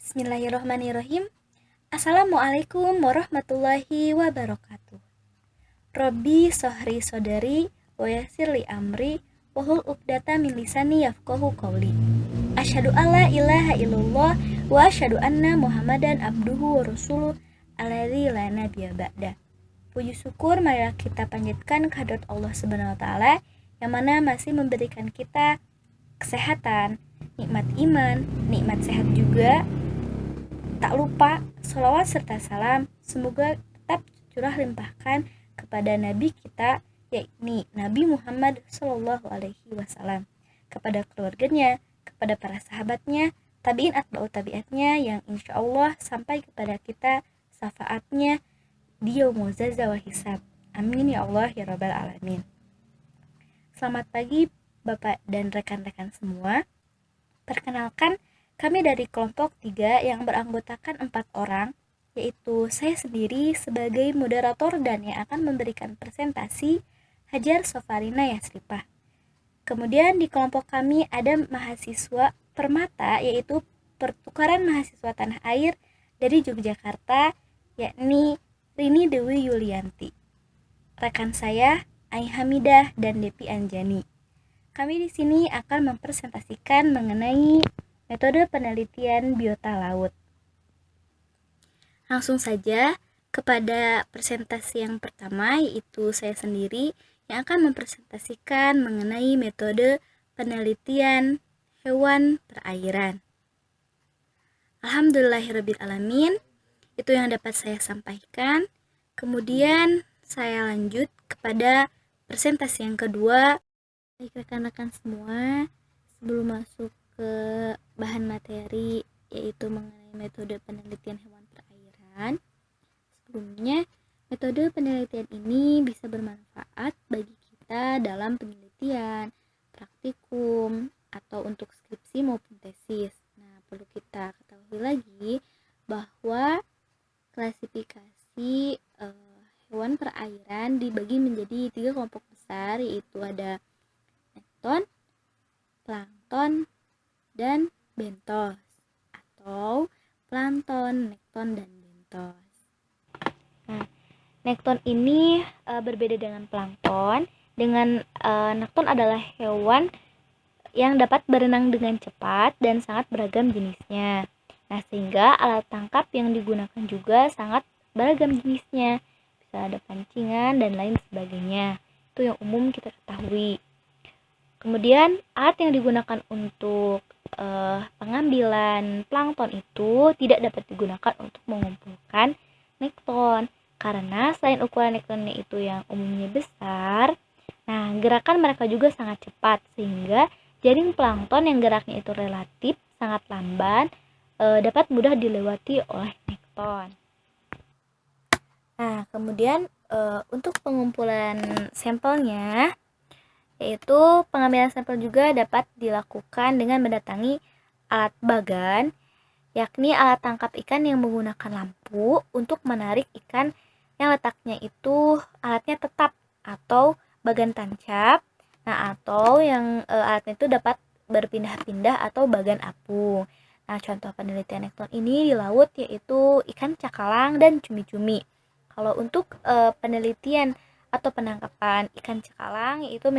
Bismillahirrahmanirrahim. Assalamualaikum warahmatullahi wabarakatuh. Robbi sohri sodari wa yassirli amri wahul uqdata min lisani yafqahu qawli. Asyhadu alla ilaha illallah wa asyhadu anna Muhammadan abduhu wa rasuluh alladzi la nabiyya ba'da. Puji syukur marilah kita panjatkan kehadirat Allah Subhanahu wa taala yang mana masih memberikan kita kesehatan, nikmat iman, nikmat sehat juga. Tak lupa sholawat serta salam semoga tetap curah limpahkan kepada Nabi kita, yakni Nabi Muhammad Shallallahu Alaihi Wasallam, kepada keluarganya, kepada para sahabatnya, tabiin atba'ut tabiatnya yang insya Allah sampai kepada kita syafaatnya di yaumul jaza wal hisab. Amin ya Allah ya Rabbal Alamin. Selamat pagi Bapak dan rekan-rekan semua. Perkenalkan, kami dari kelompok 3 yang beranggotakan 4 orang, yaitu saya sendiri sebagai moderator dan yang akan memberikan presentasi, Hajar Sofarina Yasripah. Kemudian di kelompok kami ada mahasiswa Permata, yaitu pertukaran mahasiswa tanah air dari Yogyakarta, yakni Rini Dewi Yulianti. Rekan saya, Ai Hamidah dan Depi Anjani. Kami di sini akan mempresentasikan mengenai metode penelitian biota laut. Langsung saja kepada presentasi yang pertama, yaitu saya sendiri yang akan mempresentasikan mengenai metode penelitian hewan perairan. Alhamdulillahirabbil alamin, itu yang dapat saya sampaikan. Kemudian saya lanjut kepada presentasi yang kedua. Baik rekan-rekan semua, sebelum masuk ke bahan materi yaitu mengenai metode penelitian hewan perairan, sebelumnya metode penelitian ini bisa bermanfaat bagi kita dalam penelitian, praktikum, atau untuk skripsi maupun tesis. Nah, perlu kita ketahui lagi bahwa klasifikasi hewan perairan dibagi menjadi 3 kelompok besar, yaitu ada nekton, plankton, dan bentos, atau plankton, nekton, dan bentos. Nah, nekton ini berbeda dengan plankton. Dengan nekton adalah hewan yang dapat berenang dengan cepat dan sangat beragam jenisnya. Nah, sehingga alat tangkap yang digunakan juga sangat beragam jenisnya. Bisa ada pancingan dan lain sebagainya. Itu yang umum kita ketahui. Kemudian alat yang digunakan untuk pengambilan plankton itu tidak dapat digunakan untuk mengumpulkan nekton, karena selain ukuran nektonnya itu yang umumnya besar, nah gerakan mereka juga sangat cepat, sehingga jaring plankton yang geraknya itu relatif sangat lamban dapat mudah dilewati oleh nekton. Nah, kemudian untuk pengumpulan sampelnya, yaitu pengambilan sampel juga dapat dilakukan dengan mendatangi alat bagan, yakni alat tangkap ikan yang menggunakan lampu untuk menarik ikan yang letaknya itu alatnya tetap atau bagan tancap. Nah, atau yang alatnya itu dapat berpindah-pindah atau bagan apung. Nah, contoh penelitian nekton ini di laut yaitu ikan cakalang dan cumi-cumi. Kalau untuk penelitian atau penangkapan ikan cakalang, yaitu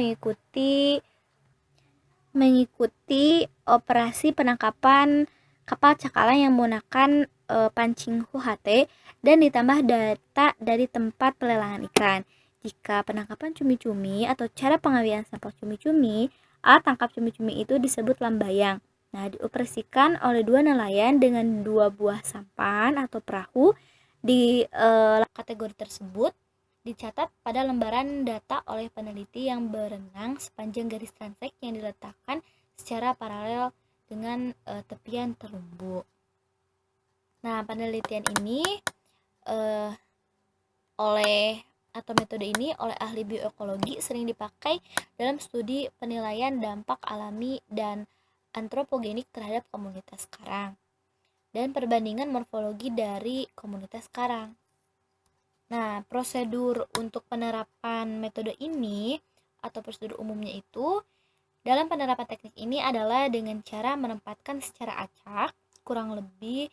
mengikuti operasi penangkapan kapal cakalang yang menggunakan pancing HUHT dan ditambah data dari tempat pelelangan ikan. Jika penangkapan cumi-cumi atau cara pengambilan sampel cumi-cumi, alat tangkap cumi-cumi itu disebut lambayang. Nah, dioperasikan oleh 2 nelayan dengan 2 buah sampan atau perahu. Di kategori tersebut dicatat pada lembaran data oleh peneliti yang berenang sepanjang garis transek yang diletakkan secara paralel dengan tepian terumbu. Nah, penelitian ini metode ini oleh ahli bioekologi sering dipakai dalam studi penilaian dampak alami dan antropogenik terhadap komunitas karang dan perbandingan morfologi dari komunitas karang. Nah, prosedur untuk penerapan metode ini atau prosedur umumnya itu dalam penerapan teknik ini adalah dengan cara menempatkan secara acak kurang lebih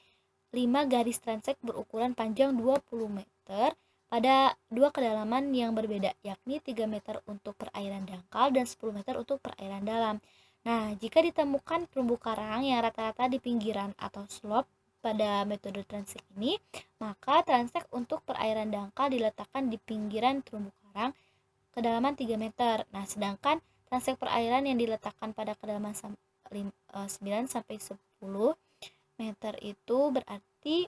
5 garis transek berukuran panjang 20 meter pada dua kedalaman yang berbeda, yakni 3 meter untuk perairan dangkal dan 10 meter untuk perairan dalam. Nah, jika ditemukan terumbu karang yang rata-rata di pinggiran atau slope pada metode transek ini, maka transek untuk perairan dangkal diletakkan di pinggiran terumbu karang kedalaman 3 meter. Nah, sedangkan transek perairan yang diletakkan pada kedalaman 9 sampai 10 meter itu berarti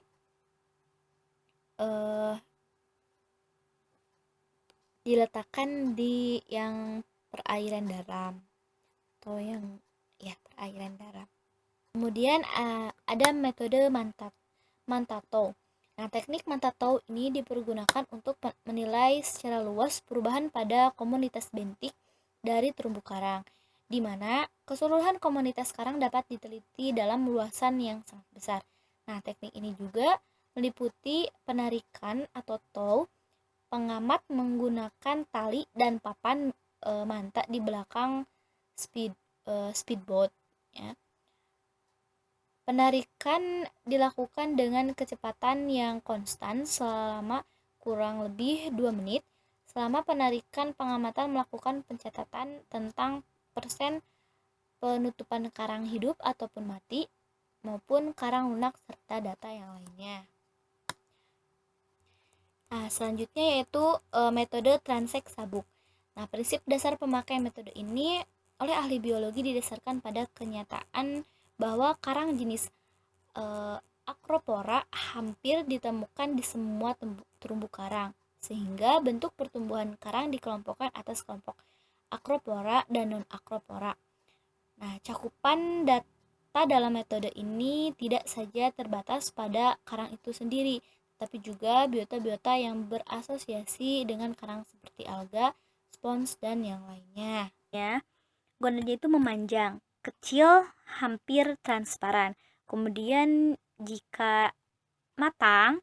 diletakkan di yang perairan dalam atau yang perairan dalam. Kemudian ada metode Mantatou. Nah, teknik Mantatou ini dipergunakan untuk menilai secara luas perubahan pada komunitas bentik dari terumbu karang, di mana keseluruhan komunitas karang dapat diteliti dalam luasan yang sangat besar. Nah, teknik ini juga meliputi penarikan atau tow. Pengamat menggunakan tali dan papan manta di belakang speedboat. Ya. Penarikan dilakukan dengan kecepatan yang konstan selama kurang lebih 2 menit. Selama penarikan, pengamatan melakukan pencatatan tentang persen penutupan karang hidup ataupun mati maupun karang lunak serta data yang lainnya. Nah, selanjutnya yaitu metode transek sabuk. Nah, prinsip dasar pemakaian metode ini oleh ahli biologi didasarkan pada kenyataan bahwa karang jenis Acropora hampir ditemukan di semua terumbu karang, sehingga bentuk pertumbuhan karang dikelompokkan atas kelompok Acropora dan non-Acropora. Nah, cakupan data dalam metode ini tidak saja terbatas pada karang itu sendiri, tapi juga biota-biota yang berasosiasi dengan karang seperti alga, spons, dan yang lainnya. Ya, gonadnya itu memanjang, kecil, hampir transparan. Kemudian jika matang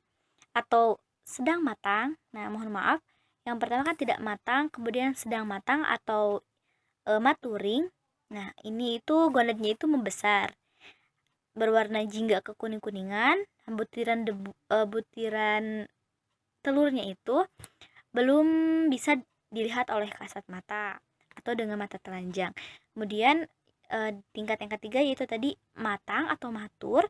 atau sedang matang, nah mohon maaf, yang pertama kan tidak matang, kemudian sedang matang atau maturing. Nah, ini itu gonadnya itu membesar, berwarna jingga kekuning-kuningan. Butiran telurnya itu belum bisa dilihat oleh kasat mata atau dengan mata telanjang. Kemudian tingkat yang ketiga yaitu tadi matang atau matur.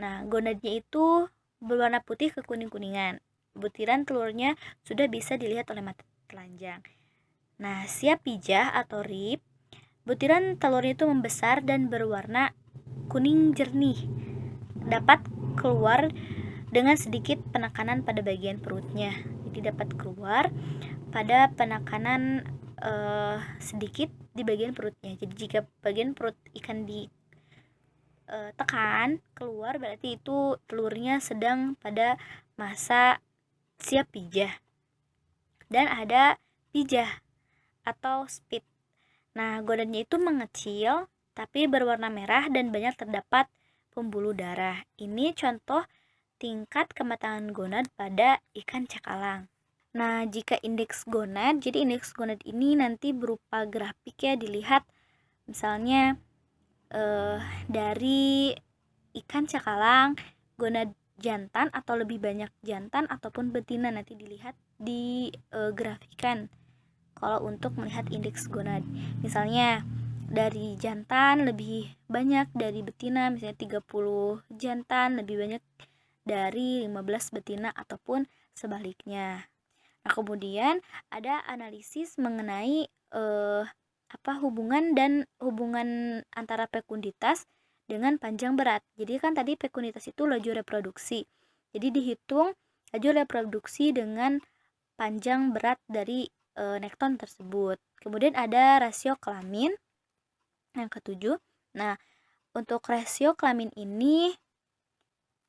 Nah, gonadnya itu berwarna putih kekuning-kuningan. Butiran telurnya sudah bisa dilihat oleh mata telanjang. Nah, siap pijah atau rib, butiran telurnya itu membesar dan berwarna kuning jernih. Dapat keluar dengan sedikit penekanan pada bagian perutnya. Jadi dapat keluar pada penekanan sedikit di bagian perutnya. Jadi jika bagian perut ikan ditekan keluar, berarti itu telurnya sedang pada masa siap pijah. Dan ada pijah atau spit. Nah, gonadnya itu mengecil tapi berwarna merah dan banyak terdapat pembuluh darah. Ini contoh tingkat kematangan gonad pada ikan cakalang. Nah, jika indeks gonad, jadi indeks gonad ini nanti berupa grafik ya, dilihat misalnya dari ikan cakalang, gonad jantan atau lebih banyak jantan ataupun betina, nanti dilihat di grafikan kalau untuk melihat indeks gonad. Misalnya dari jantan lebih banyak dari betina, misalnya 30 jantan lebih banyak dari 15 betina ataupun sebaliknya. Nah, kemudian ada analisis mengenai hubungan antara fekunditas dengan panjang berat. Jadi kan tadi fekunditas itu laju reproduksi. Jadi dihitung laju reproduksi dengan panjang berat dari nekton tersebut. Kemudian ada rasio kelamin yang ketujuh. Nah, untuk rasio kelamin ini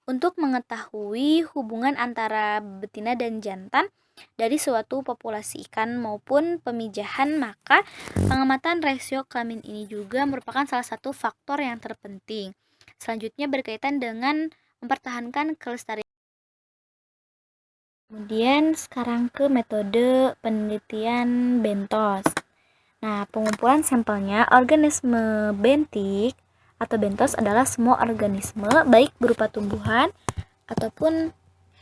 untuk mengetahui hubungan antara betina dan jantan dari suatu populasi ikan maupun pemijahan, maka pengamatan rasio kelamin ini juga merupakan salah satu faktor yang terpenting. Selanjutnya berkaitan dengan mempertahankan kelestarian. Kemudian sekarang ke metode penelitian bentos. Nah, pengumpulan sampelnya organisme bentik atau bentos adalah semua organisme, baik berupa tumbuhan ataupun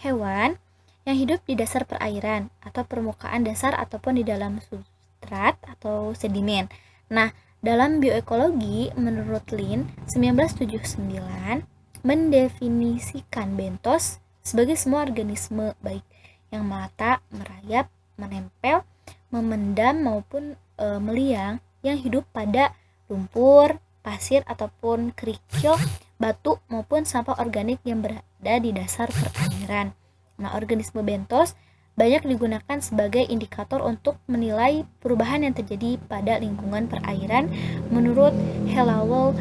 hewan yang hidup di dasar perairan atau permukaan dasar ataupun di dalam substrat atau sedimen. Nah, dalam bioekologi, menurut Lin, 1979 mendefinisikan bentos sebagai semua organisme baik yang melata, merayap, menempel, memendam maupun meliang yang hidup pada lumpur, pasir ataupun kerikil, batu maupun sampah organik yang berada di dasar perairan. Nah, organisme bentos banyak digunakan sebagai indikator untuk menilai perubahan yang terjadi pada lingkungan perairan menurut Hellawell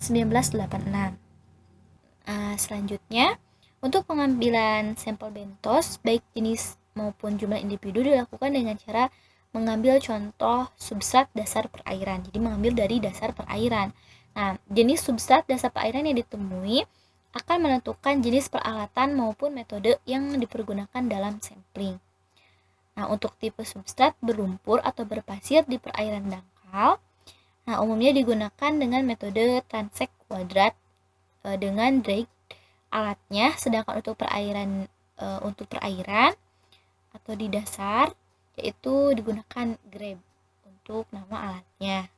1986. Selanjutnya, untuk pengambilan sampel bentos baik jenis maupun jumlah individu dilakukan dengan cara mengambil contoh substrat dasar perairan. Jadi mengambil dari dasar perairan. Nah, jenis substrat dasar perairan yang ditemui akan menentukan jenis peralatan maupun metode yang dipergunakan dalam sampling. Nah, untuk tipe substrat berlumpur atau berpasir di perairan dangkal, nah umumnya digunakan dengan metode transek kuadrat dengan Drake alatnya, sedangkan untuk perairan atau di dasar yaitu digunakan Grab untuk nama alatnya.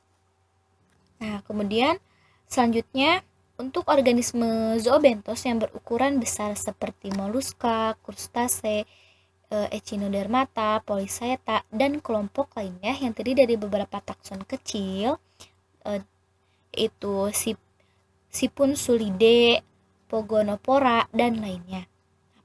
Nah, kemudian selanjutnya untuk organisme zoobentos yang berukuran besar seperti moluska, krustase, echinodermata, polychaeta, dan kelompok lainnya yang terdiri dari beberapa takson kecil, yaitu Sipunsulidae, Pogonopora, dan lainnya.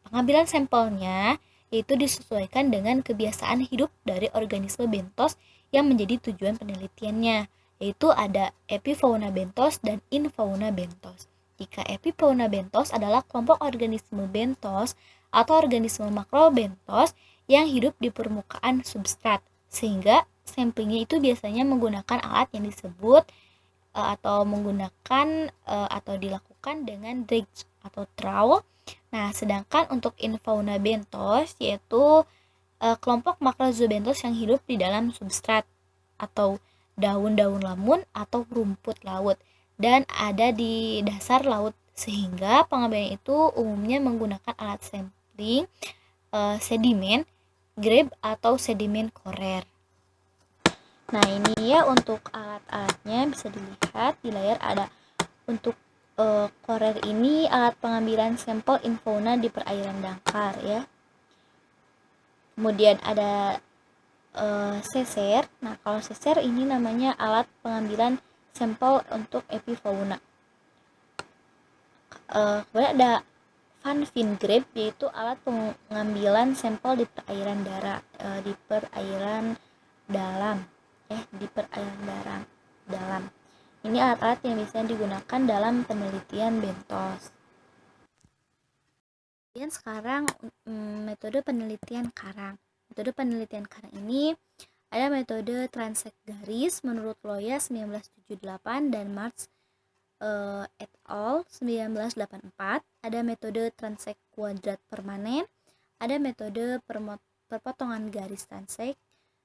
Pengambilan sampelnya yaitu disesuaikan dengan kebiasaan hidup dari organisme bentos yang menjadi tujuan penelitiannya, yaitu ada epifauna bentos dan infauna bentos. Jika epifauna bentos adalah kelompok organisme bentos atau organisme makrobentos yang hidup di permukaan substrat, sehingga samplingnya itu biasanya menggunakan alat yang disebut atau dilakukan dengan dredge atau trowel. Nah, sedangkan untuk infauna bentos yaitu kelompok makrozoobentos yang hidup di dalam substrat atau daun-daun lamun atau rumput laut dan ada di dasar laut, sehingga pengambilan itu umumnya menggunakan alat sampling sedimen, Grab atau sedimen korer. Nah, ini ya untuk alat-alatnya, bisa dilihat di layar ada untuk korer ini alat pengambilan sampel infauna di perairan dangkal ya. Kemudian ada seser. Nah, kalau seser ini namanya alat pengambilan sampel untuk epifauna. Kemudian ada Van Veen Grab, yaitu alat pengambilan sampel di perairan dalam. Ini alat-alat yang bisa digunakan dalam penelitian bentos. Dan sekarang metode penelitian karang. Metode penelitian karang ini ada metode transek garis menurut Loya 1978 dan Marx et al. 1984. Ada metode transek kuadrat permanen, ada metode perpotongan garis transek,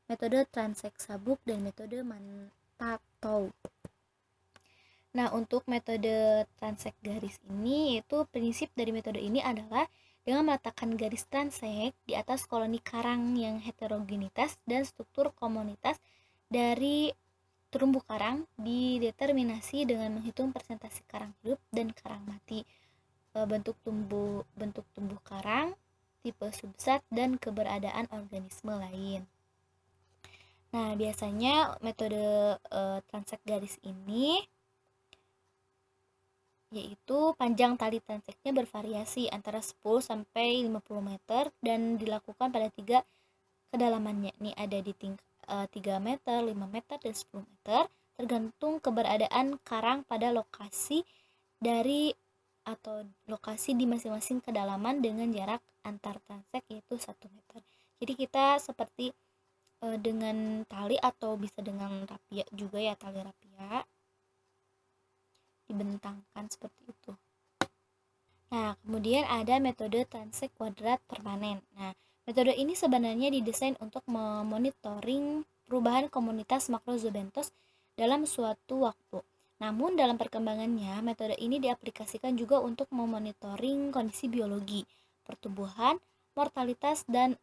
metode transek sabuk, dan metode Mantatou. Nah, untuk metode transek garis ini, yaitu prinsip dari metode ini adalah dengan meletakkan garis transek di atas koloni karang yang heterogenitas dan struktur komunitas dari terumbu karang dideterminasi dengan menghitung persentase karang hidup dan karang mati, bentuk tumbuh karang, tipe substrat, dan keberadaan organisme lain. Nah, biasanya metode transek garis ini yaitu panjang tali transeknya bervariasi antara 10 sampai 50 meter dan dilakukan pada 3 kedalamannya. Ini ada di 3 meter, 5 meter, dan 10 meter tergantung keberadaan karang pada lokasi di masing-masing kedalaman dengan jarak antar transek yaitu 1 meter. Jadi kita seperti dengan tali atau bisa dengan rapia juga ya, tali rapia dibentangkan seperti itu. Nah, kemudian ada metode transek kuadrat permanen. Nah, metode ini sebenarnya didesain untuk memonitoring perubahan komunitas makrozoobentos dalam suatu waktu. Namun dalam perkembangannya, metode ini diaplikasikan juga untuk memonitoring kondisi biologi, pertumbuhan, mortalitas, dan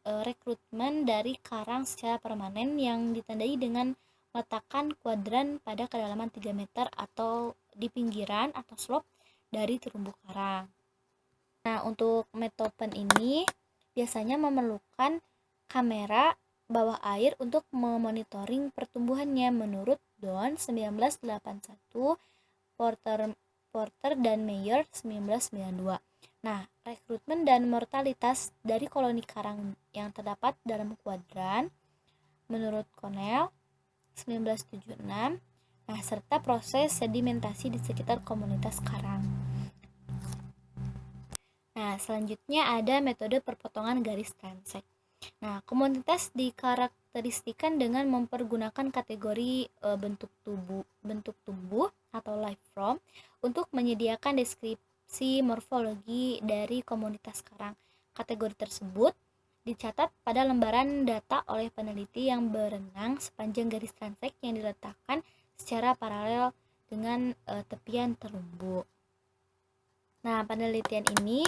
rekrutmen dari karang secara permanen yang ditandai dengan meletakkan kuadran pada kedalaman 3 meter atau di pinggiran atau slope dari terumbu karang. Nah, untuk metode ini biasanya memerlukan kamera bawah air untuk memonitoring pertumbuhannya menurut Don 1981, Porter dan Meyer 1992. Nah, rekrutmen dan mortalitas dari koloni karang yang terdapat dalam kuadran menurut Connell 1976. Nah, serta proses sedimentasi di sekitar komunitas karang. Nah, selanjutnya ada metode perpotongan garis transek. Nah, komunitas dikarakteristikan dengan mempergunakan kategori bentuk tumbuh atau life form untuk menyediakan deskripsi morfologi dari komunitas karang. Kategori tersebut dicatat pada lembaran data oleh peneliti yang berenang sepanjang garis transek yang diletakkan secara paralel dengan tepian terumbu. Nah, penelitian ini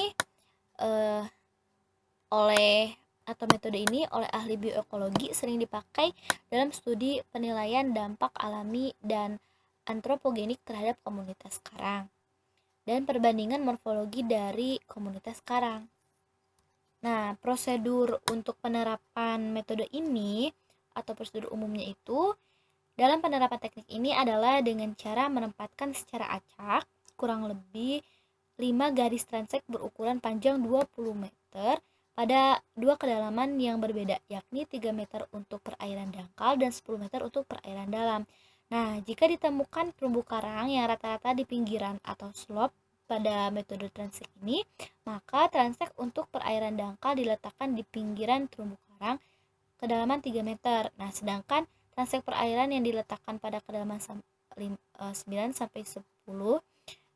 metode ini oleh ahli bioekologi sering dipakai dalam studi penilaian dampak alami dan antropogenik terhadap komunitas karang dan perbandingan morfologi dari komunitas karang. Nah, prosedur untuk penerapan metode ini atau prosedur umumnya itu dalam penerapan teknik ini adalah dengan cara menempatkan secara acak kurang lebih 5 garis transek berukuran panjang 20 meter pada dua kedalaman yang berbeda, yakni 3 meter untuk perairan dangkal dan 10 meter untuk perairan dalam. Nah, jika ditemukan terumbu karang yang rata-rata di pinggiran atau slope pada metode transek ini, maka transek untuk perairan dangkal diletakkan di pinggiran terumbu karang kedalaman 3 meter. Nah, sedangkan transek perairan yang diletakkan pada kedalaman 9 sampai 10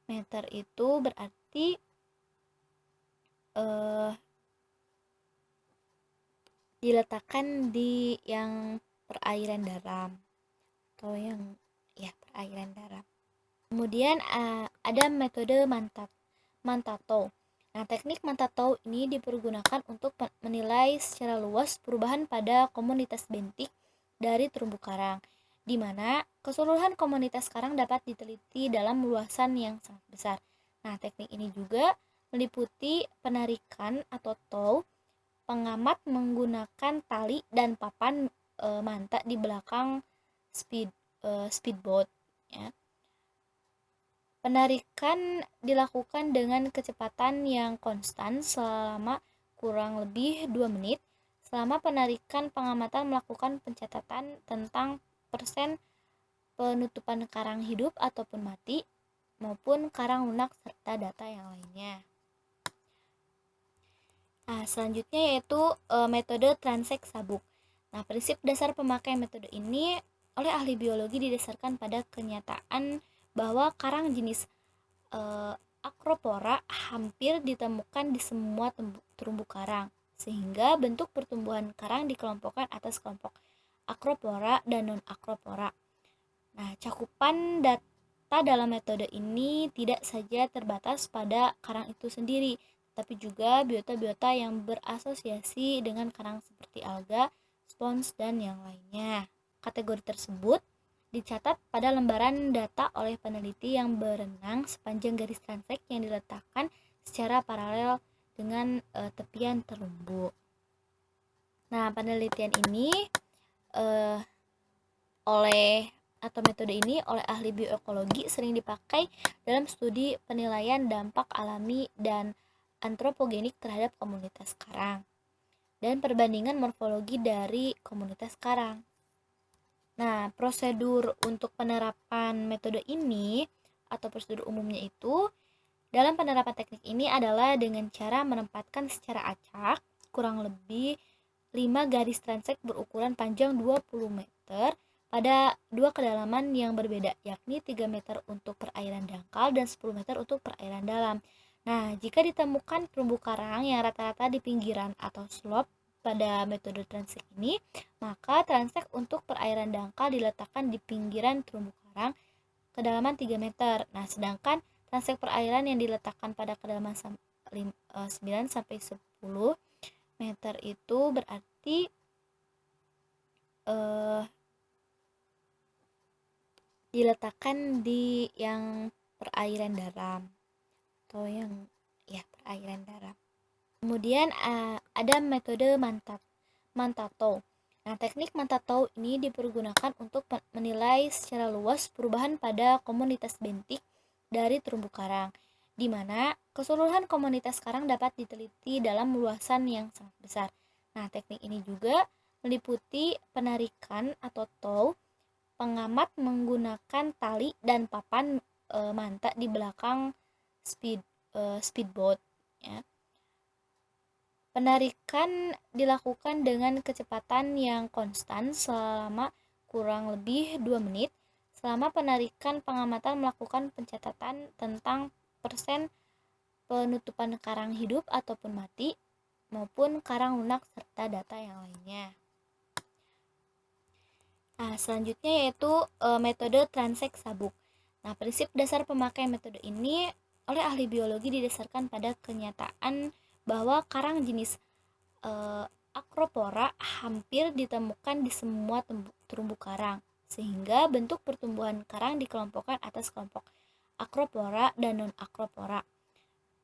meter itu berarti diletakkan di yang perairan dalam atau yang perairan dalam. Kemudian ada metode Mantatou. Nah, teknik Mantatou ini dipergunakan untuk menilai secara luas perubahan pada komunitas bentik dari terumbu karang, di mana keseluruhan komunitas karang dapat diteliti dalam luasan yang sangat besar. Nah, teknik ini juga meliputi penarikan atau tow. Pengamat menggunakan tali dan papan manta di belakang speedboat. Ya. Penarikan dilakukan dengan kecepatan yang konstan selama kurang lebih 2 menit. Selama penarikan, pengamatan melakukan pencatatan tentang persen penutupan karang hidup ataupun mati maupun karang lunak serta data yang lainnya. Nah, selanjutnya yaitu metode transek sabuk. Nah, prinsip dasar pemakai metode ini oleh ahli biologi didasarkan pada kenyataan bahwa karang jenis Acropora hampir ditemukan di semua terumbu karang, sehingga bentuk pertumbuhan karang dikelompokkan atas kelompok Acropora dan non-Acropora. Nah, cakupan data dalam metode ini tidak saja terbatas pada karang itu sendiri, tapi juga biota-biota yang berasosiasi dengan karang seperti alga, spons, dan yang lainnya. Kategori tersebut dicatat pada lembaran data oleh peneliti yang berenang sepanjang garis transek yang diletakkan secara paralel dengan tepian terumbu. Nah, penelitian ini metode ini oleh ahli bioekologi sering dipakai dalam studi penilaian dampak alami dan antropogenik terhadap komunitas karang dan perbandingan morfologi dari komunitas karang. Nah, prosedur untuk penerapan metode ini atau prosedur umumnya itu dalam penerapan teknik ini adalah dengan cara menempatkan secara acak kurang lebih 5 garis transek berukuran panjang 20 meter pada dua kedalaman yang berbeda, yakni 3 meter untuk perairan dangkal dan 10 meter untuk perairan dalam. Nah, jika ditemukan terumbu karang yang rata-rata di pinggiran atau slope pada metode transek ini, maka transek untuk perairan dangkal diletakkan di pinggiran terumbu karang kedalaman 3 meter. Nah, sedangkan transek perairan yang diletakkan pada kedalaman 9 sampai 10 meter itu berarti diletakkan di yang perairan dalam atau yang perairan dalam. Kemudian ada metode Mantatou. Nah, teknik Mantatou ini dipergunakan untuk menilai secara luas perubahan pada komunitas bentik dari terumbu karang, di mana keseluruhan komunitas karang dapat diteliti dalam luasan yang sangat besar. Nah, teknik ini juga meliputi penarikan atau tow. Pengamat menggunakan tali dan papan manta di belakang speedboat. Ya. Penarikan dilakukan dengan kecepatan yang konstan selama kurang lebih 2 menit. Selama penarikan, pengamatan melakukan pencatatan tentang persen penutupan karang hidup ataupun mati maupun karang lunak serta data yang lainnya. Nah, selanjutnya yaitu metode transek sabuk. Nah, prinsip dasar pemakai metode ini oleh ahli biologi didasarkan pada kenyataan bahwa karang jenis Acropora hampir ditemukan di semua terumbu karang, sehingga bentuk pertumbuhan karang dikelompokkan atas kelompok Acropora dan non-Acropora.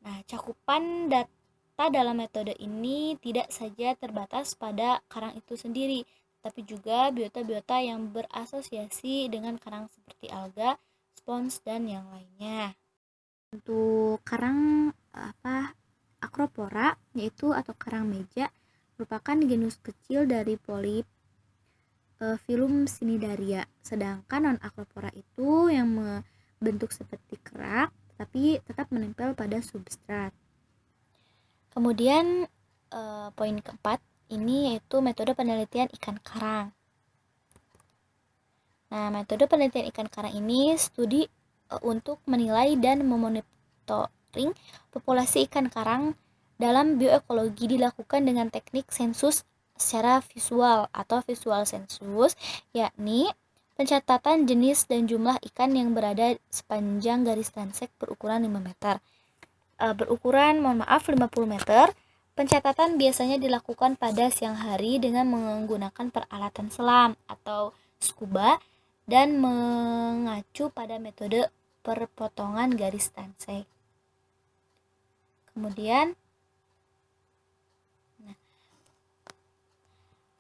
Nah, cakupan data dalam metode ini tidak saja terbatas pada karang itu sendiri, tapi juga biota-biota yang berasosiasi dengan karang seperti alga, spons, dan yang lainnya. Untuk karang Acropora yaitu atau karang meja merupakan genus kecil dari polip filum Cnidaria, sedangkan non-Acropora itu yang bentuk seperti kerak tapi tetap menempel pada substrat. Kemudian poin keempat ini yaitu metode penelitian ikan karang. Nah, metode penelitian ikan karang ini studi untuk menilai dan memonitoring populasi ikan karang dalam bioekologi dilakukan dengan teknik sensus secara visual atau visual sensus, yakni pencatatan jenis dan jumlah ikan yang berada sepanjang garis transek berukuran 5 meter. Berukuran 50 meter. Pencatatan biasanya dilakukan pada siang hari dengan menggunakan peralatan selam atau scuba dan mengacu pada metode perpotongan garis transek. Kemudian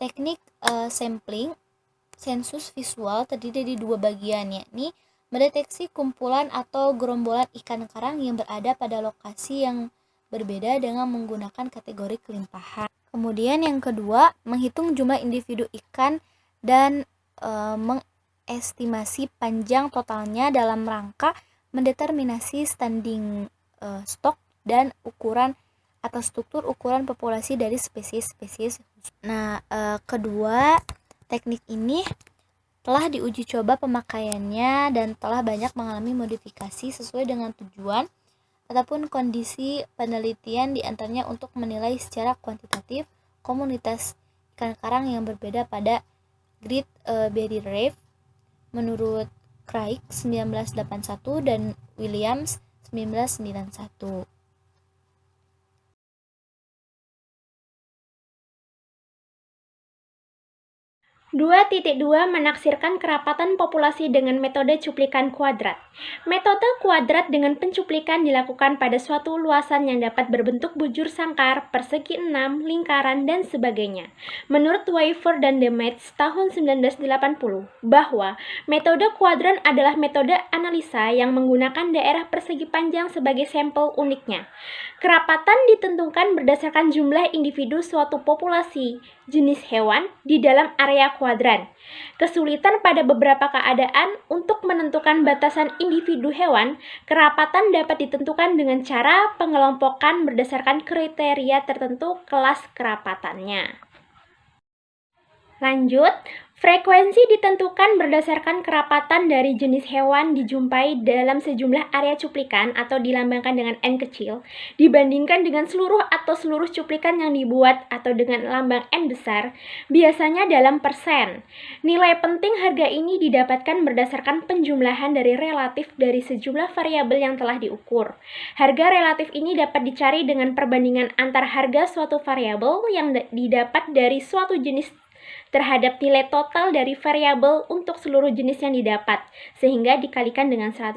teknik sampling sensus visual terdiri dari 2 bagian, yakni mendeteksi kumpulan atau gerombolan ikan karang yang berada pada lokasi yang berbeda dengan menggunakan kategori kelimpahan. Kemudian yang kedua, menghitung jumlah individu ikan dan mengestimasi panjang totalnya dalam rangka mendeterminasi standing stok dan ukuran atau struktur ukuran populasi dari spesies-spesies. Nah, kedua teknik ini telah diuji coba pemakaiannya dan telah banyak mengalami modifikasi sesuai dengan tujuan ataupun kondisi penelitian, diantaranya untuk menilai secara kuantitatif komunitas ikan karang yang berbeda pada Great Barrier Reef menurut Craig 1981 dan Williams 1991. 2.2 menaksirkan kerapatan populasi dengan metode cuplikan kuadrat. Metode kuadrat dengan pencuplikan dilakukan pada suatu luasan yang dapat berbentuk bujur sangkar, persegi 6, lingkaran, dan sebagainya. Menurut Weaver dan Demetz tahun 1980, bahwa metode kuadran adalah metode analisa yang menggunakan daerah persegi panjang sebagai sampel uniknya. Kerapatan ditentukan berdasarkan jumlah individu suatu populasi jenis hewan di dalam area kuadran. Kesulitan pada beberapa keadaan untuk menentukan batasan individu hewan, kerapatan dapat ditentukan dengan cara pengelompokan berdasarkan kriteria tertentu kelas kerapatannya. Lanjut, Frekuensi ditentukan berdasarkan kerapatan dari jenis hewan dijumpai dalam sejumlah area cuplikan atau dilambangkan dengan N kecil dibandingkan dengan seluruh cuplikan yang dibuat atau dengan lambang N besar, biasanya dalam persen. Nilai penting harga ini didapatkan berdasarkan penjumlahan dari relatif dari sejumlah variabel yang telah diukur. Harga relatif ini dapat dicari dengan perbandingan antar harga suatu variabel yang didapat dari suatu jenis terhadap nilai total dari variabel untuk seluruh jenis yang didapat, sehingga dikalikan dengan 100%.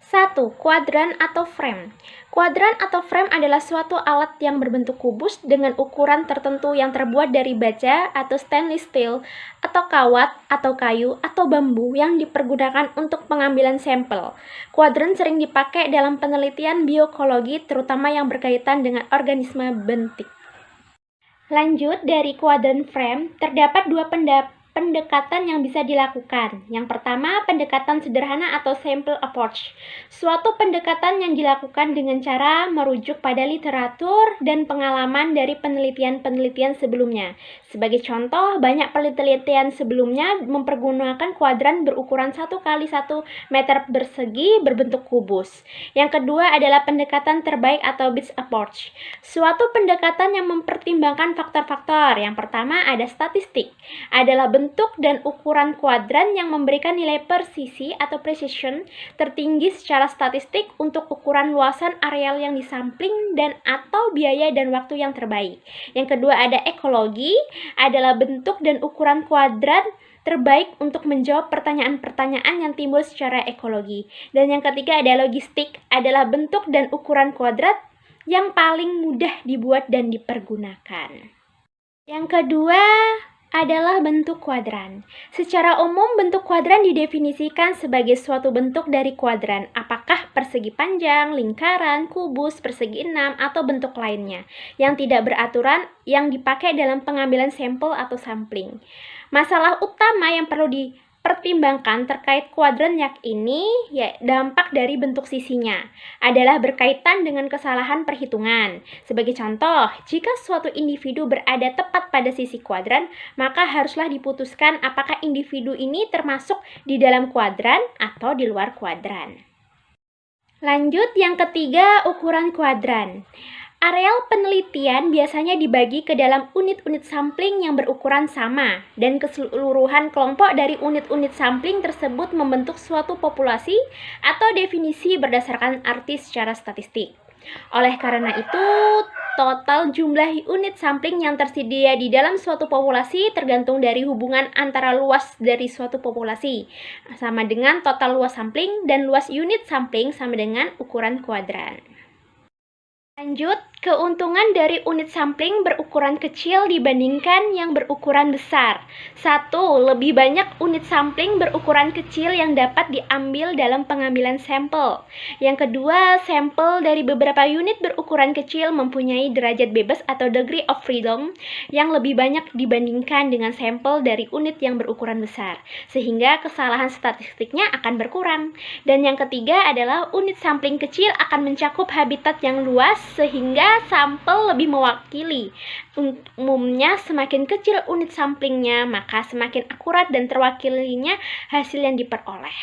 1. Kuadran atau frame. Kuadran atau frame adalah suatu alat yang berbentuk kubus dengan ukuran tertentu yang terbuat dari baja atau stainless steel, atau kawat, atau kayu, atau bambu yang dipergunakan untuk pengambilan sampel. Kuadran sering dipakai dalam penelitian biokologi, terutama yang berkaitan dengan organisme bentik. Lanjut, dari kuadran frame, terdapat dua pendekatan yang bisa dilakukan. Yang pertama, pendekatan sederhana atau simple approach. Suatu pendekatan yang dilakukan dengan cara merujuk pada literatur dan pengalaman dari penelitian-penelitian sebelumnya. Sebagai contoh, banyak penelitian sebelumnya mempergunakan kuadran berukuran 1 kali 1 meter persegi berbentuk kubus. Yang kedua adalah pendekatan terbaik atau best approach. Suatu pendekatan yang mempertimbangkan faktor-faktor. Yang pertama ada statistik, adalah bentuk dan ukuran kuadran yang memberikan nilai presisi atau precision tertinggi secara statistik untuk ukuran luasan areal yang disampling dan atau biaya dan waktu yang terbaik. Yang kedua ada ekologi, adalah bentuk dan ukuran kuadran terbaik untuk menjawab pertanyaan-pertanyaan yang timbul secara ekologi. Dan yang ketiga ada logistik, adalah bentuk dan ukuran kuadrat yang paling mudah dibuat dan dipergunakan. Yang kedua adalah bentuk kuadran. Secara umum, bentuk kuadran didefinisikan sebagai suatu bentuk dari kuadran, apakah persegi panjang, lingkaran, kubus, persegi enam, atau bentuk lainnya, yang tidak beraturan yang dipakai dalam pengambilan sampel atau sampling. Masalah utama yang perlu dipertimbangkan terkait kuadran ini, ya dampak dari bentuk sisinya, adalah berkaitan dengan kesalahan perhitungan. Sebagai contoh, jika suatu individu berada tepat pada sisi kuadran, maka haruslah diputuskan apakah individu ini termasuk di dalam kuadran atau di luar kuadran. Lanjut, yang ketiga, ukuran kuadran. Areal penelitian biasanya dibagi ke dalam unit-unit sampling yang berukuran sama, dan keseluruhan kelompok dari unit-unit sampling tersebut membentuk suatu populasi atau definisi berdasarkan arti secara statistik. Oleh karena itu, total jumlah unit sampling yang tersedia di dalam suatu populasi tergantung dari hubungan antara luas dari suatu populasi, sama dengan total luas sampling, dan luas unit sampling sama dengan ukuran kuadran. Lanjut, keuntungan dari unit sampling berukuran kecil dibandingkan yang berukuran besar. 1. Lebih banyak unit sampling berukuran kecil yang dapat diambil dalam pengambilan sampel. Yang kedua, sampel dari beberapa unit berukuran kecil mempunyai derajat bebas atau degree of freedom yang lebih banyak dibandingkan dengan sampel dari unit yang berukuran besar, sehingga kesalahan statistiknya akan berkurang. Dan yang ketiga adalah unit sampling kecil akan mencakup habitat yang luas sehingga sampel lebih mewakili. Umumnya semakin kecil unit samplingnya, maka semakin akurat dan terwakilinya hasil yang diperoleh.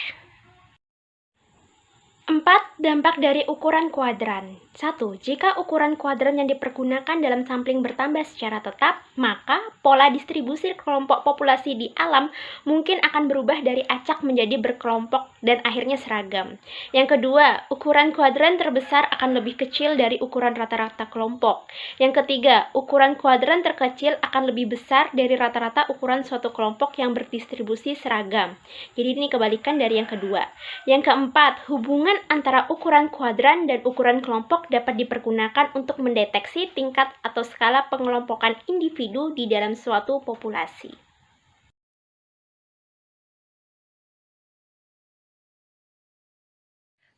4. Dampak dari ukuran kuadran. 1. Jika ukuran kuadran yang dipergunakan dalam sampling bertambah secara tetap, maka pola distribusi kelompok populasi di alam mungkin akan berubah dari acak menjadi berkelompok dan akhirnya seragam. Yang kedua, ukuran kuadran terbesar akan lebih kecil dari ukuran rata-rata kelompok. Yang ketiga, ukuran kuadran terkecil akan lebih besar dari rata-rata ukuran suatu kelompok yang berdistribusi seragam. Jadi ini kebalikan dari yang kedua. Yang keempat, hubungan antara ukuran kuadran dan ukuran kelompok dapat dipergunakan untuk mendeteksi tingkat atau skala pengelompokan individu di dalam suatu populasi.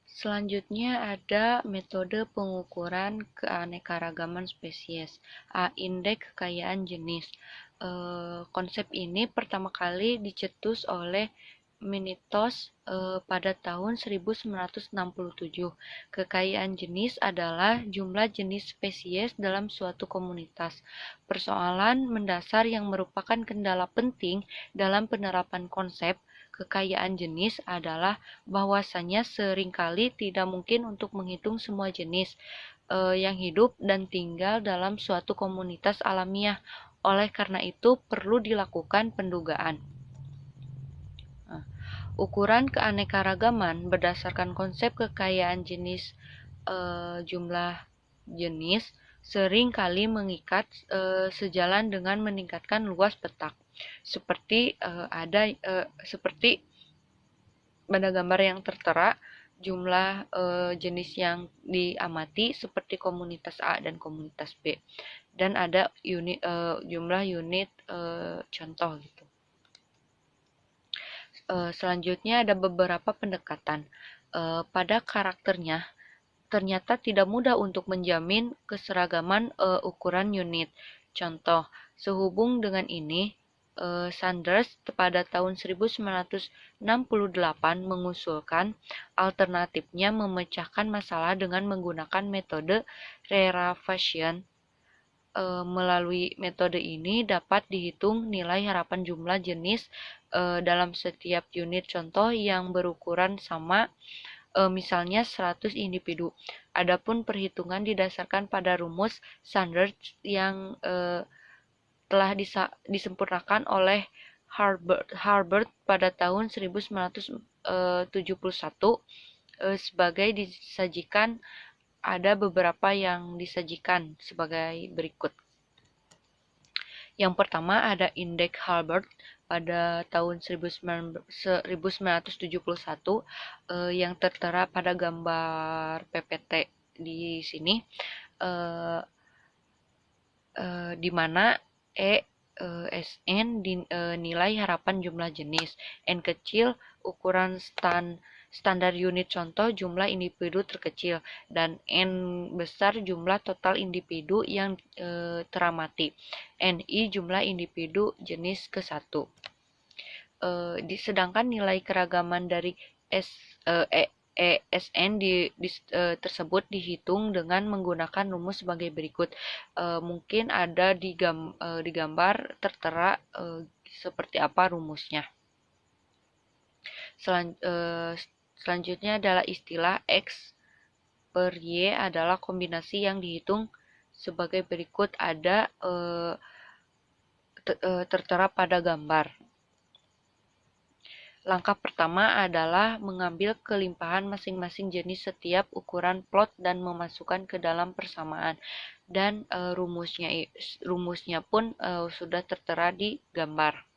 Selanjutnya ada metode pengukuran keanekaragaman spesies, indeks kekayaan jenis. Konsep ini pertama kali dicetus oleh Minitos pada tahun 1967. Kekayaan jenis adalah jumlah jenis spesies dalam suatu komunitas. Persoalan mendasar yang merupakan kendala penting dalam penerapan konsep kekayaan jenis adalah bahwasanya seringkali tidak mungkin untuk menghitung semua jenis yang hidup dan tinggal dalam suatu komunitas alamiah. Oleh karena itu, perlu dilakukan pendugaan. Ukuran keanekaragaman berdasarkan konsep kekayaan jenis jumlah jenis sering kali mengikat sejalan dengan meningkatkan luas petak. Seperti seperti pada gambar yang tertera, jumlah jenis yang diamati seperti komunitas A dan komunitas B, dan ada jumlah unit contoh gitu. Selanjutnya ada beberapa pendekatan. Pada karakternya, ternyata tidak mudah untuk menjamin keseragaman ukuran unit. Contoh, sehubung dengan ini, Sanders pada tahun 1968 mengusulkan alternatifnya memecahkan masalah dengan menggunakan metode Rarefaction. Melalui metode ini dapat dihitung nilai harapan jumlah jenis dalam setiap unit contoh yang berukuran sama, misalnya 100 individu. Adapun perhitungan didasarkan pada rumus Sanders yang telah disempurnakan oleh Harvard pada tahun 1971 sebagai disajikan. Ada beberapa yang disajikan sebagai berikut. Yang pertama ada indeks Harvard pada tahun 1971 yang tertera pada gambar PPT di sini, di mana SN nilai harapan jumlah jenis, N kecil ukuran standar unit contoh jumlah individu terkecil, dan N besar jumlah total individu yang teramati, NI jumlah individu jenis ke-1. Sedangkan nilai keragaman dari SN tersebut dihitung dengan menggunakan rumus sebagai berikut. Mungkin ada di gambar tertera seperti apa rumusnya. Selanjutnya adalah istilah X per Y adalah kombinasi yang dihitung sebagai berikut, ada tertera pada gambar. Langkah pertama adalah mengambil kelimpahan masing-masing jenis setiap ukuran plot dan memasukkan ke dalam persamaan, dan rumusnya pun sudah tertera di gambar.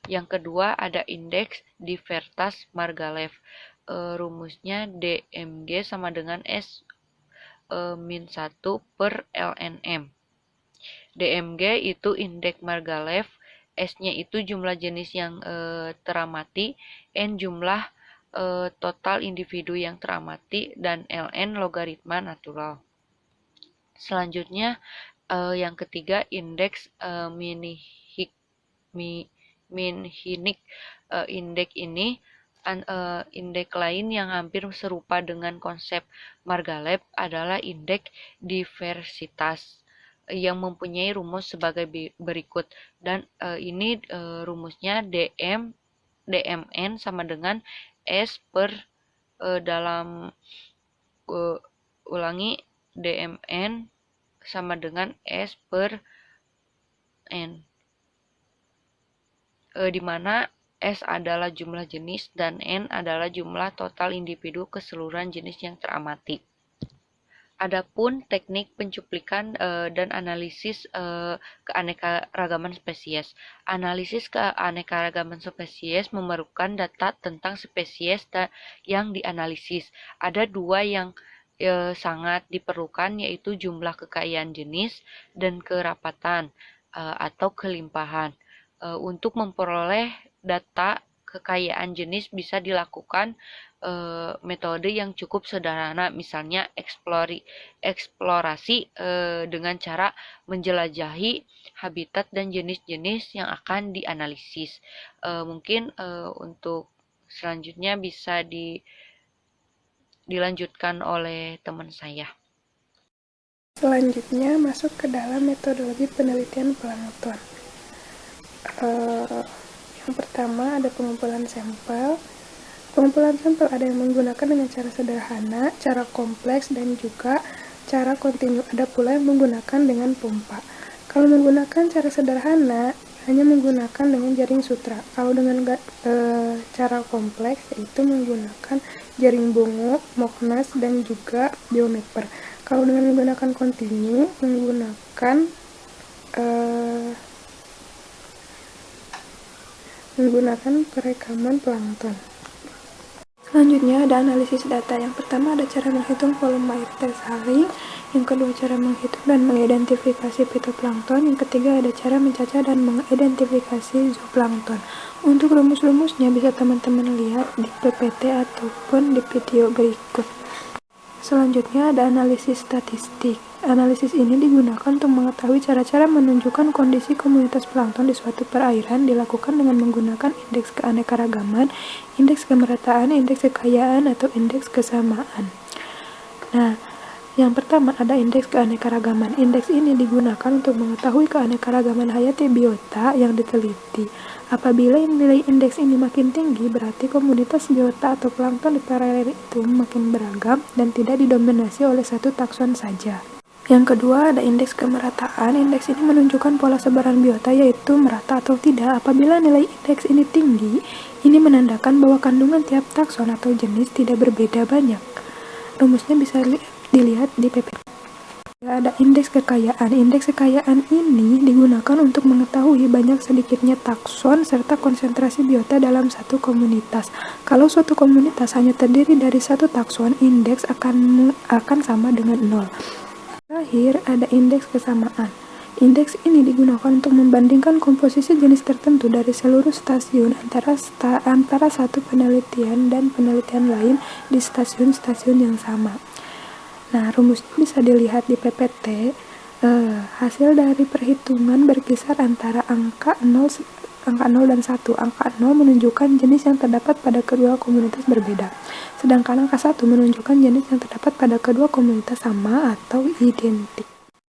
Yang kedua ada indeks Divertas Margalef. Rumusnya DMG sama dengan S min 1 per LNM. DMG itu indeks Margalef, S-nya itu jumlah jenis yang teramati, N jumlah total individu yang teramati, dan LN logaritma natural. Selanjutnya yang ketiga indeks Minhinik. Indeks ini indeks lain yang hampir serupa dengan konsep Margalef adalah indeks diversitas yang mempunyai rumus sebagai berikut, dan ini rumusnya DMN sama dengan S per DMN sama dengan S per N, di mana S adalah jumlah jenis dan N adalah jumlah total individu keseluruhan jenis yang teramati. Adapun teknik pencuplikan dan analisis keanekaragaman spesies. Analisis keanekaragaman spesies memerlukan data tentang spesies yang dianalisis. Ada dua yang sangat diperlukan, yaitu jumlah kekayaan jenis dan kerapatan atau kelimpahan. Untuk memperoleh data kekayaan jenis bisa dilakukan metode yang cukup sederhana, misalnya eksplorasi dengan cara menjelajahi habitat dan jenis-jenis yang akan dianalisis. Mungkin untuk selanjutnya bisa dilanjutkan oleh teman saya. Selanjutnya masuk ke dalam metodologi penelitian plankton. Yang pertama ada pengumpulan sampel. Pengumpulan sampel ada yang menggunakan dengan cara sederhana, cara kompleks, dan juga cara kontinu. Ada pula yang menggunakan dengan pompa. Kalau menggunakan cara sederhana, hanya menggunakan dengan jaring sutra. Kalau dengan cara kompleks, yaitu menggunakan jaring bongo, MOCNAS, dan juga biomapper. Kalau dengan menggunakan kontinu, menggunakan perekaman plankton. Selanjutnya ada analisis data. Yang pertama ada cara menghitung volume air tersaring, yang kedua cara menghitung dan mengidentifikasi fitoplankton, yang ketiga ada cara mencacah dan mengidentifikasi zooplankton. Untuk rumus-rumusnya bisa teman-teman lihat di PPT ataupun di video berikut. Selanjutnya ada analisis statistik. Analisis ini digunakan untuk mengetahui cara-cara menunjukkan kondisi komunitas plankton di suatu perairan, dilakukan dengan menggunakan indeks keanekaragaman, indeks kemerataan, indeks kekayaan, atau indeks kesamaan. Nah, yang pertama ada indeks keanekaragaman. Indeks ini digunakan untuk mengetahui keanekaragaman hayati biota yang diteliti. Apabila nilai indeks ini makin tinggi, berarti komunitas biota atau plankton di perairan itu makin beragam dan tidak didominasi oleh satu takson saja. Yang kedua ada indeks kemerataan. Indeks ini menunjukkan pola sebaran biota, yaitu merata atau tidak. Apabila nilai indeks ini tinggi, ini menandakan bahwa kandungan tiap takson atau jenis tidak berbeda banyak. Rumusnya bisa dilihat di PPT. Ada indeks kekayaan. Indeks kekayaan ini digunakan untuk mengetahui banyak sedikitnya takson serta konsentrasi biota dalam satu komunitas. Kalau suatu komunitas hanya terdiri dari satu takson, indeks akan sama dengan 0. Terakhir, ada indeks kesamaan. Indeks ini digunakan untuk membandingkan komposisi jenis tertentu dari seluruh stasiun antara satu penelitian dan penelitian lain di stasiun-stasiun yang sama. Nah, rumusnya bisa dilihat di PPT. Hasil dari perhitungan berkisar antara angka 0 dan 1. Angka 0 menunjukkan jenis yang terdapat pada kedua komunitas berbeda. Sedangkan angka 1 menunjukkan jenis yang terdapat pada kedua komunitas sama atau identik.